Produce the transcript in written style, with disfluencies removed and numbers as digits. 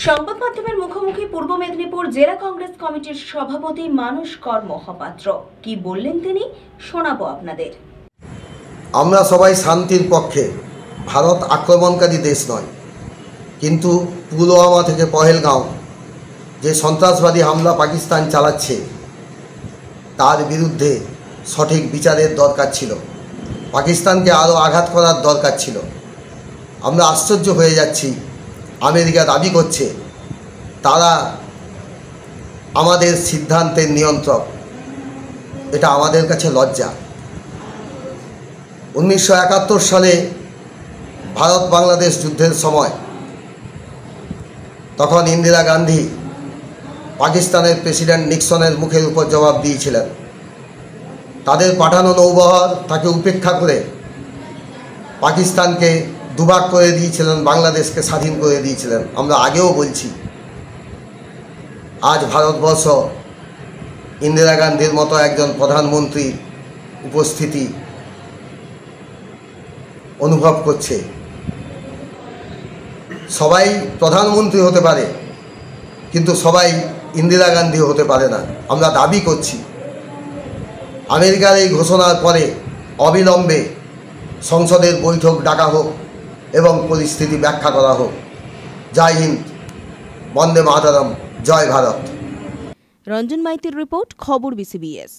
সংবাদ মাধ্যমের মুখোমুখি পূর্ব মেদিনীপুর জেলা কংগ্রেস কমিটির সভাপতি মানস কর মহাপাত্র কি বললেন তিনি শোনাবো আপনাদের। আমরা সবাই শান্তির পক্ষে। ভারত আক্রমণকারী দেশ নয়, কিন্তু পুলওয়ামা থেকে পহেলগাঁও যে সন্ত্রাসবাদী হামলা পাকিস্তান চালাচ্ছে তার বিরুদ্ধে সঠিক বিচারের দরকার ছিল। পাকিস্তানকে আরও আঘাত করার দরকার ছিল। আমরা আশ্চর্য হয়ে যাচ্ছি, আমেরিকা দাবি করছে তারা আমাদের সিদ্ধান্তের নিয়ন্ত্রক। এটা আমাদের কাছে লজ্জা। 1971 সালে ভারত বাংলাদেশ যুদ্ধের সময় তখন ইন্দিরা গান্ধী পাকিস্তানের প্রেসিডেন্ট নিক্সনের মুখের উপর জবাব দিয়েছিলেন। তাদের পাঠানো নৌবহর তাকে উপেক্ষা করে পাকিস্তানকে দুভাগ করে দিয়েছিলেন, বাংলাদেশকে স্বাধীন করে দিয়েছিলেন। আমরা আগেও বলছি, আজ ভারতবর্ষ ইন্দিরা গান্ধীর মতো একজন প্রধানমন্ত্রী উপস্থিতি অনুভব করছে। সবাই প্রধানমন্ত্রী হতে পারে, কিন্তু সবাই ইন্দিরা গান্ধী হতে পারে না। আমরা দাবি করছি আমেরিকার এই ঘোষণার পরে অবিলম্বে সংসদের বৈঠক ডাকা হোক এবং পরিস্থিতি ব্যাখ্যা করা হোক। জয় হিন্দ, বন্দে মাতরম, জয় ভারত। রঞ্জন মাইতির রিপোর্ট, খবর বিসিবিএস।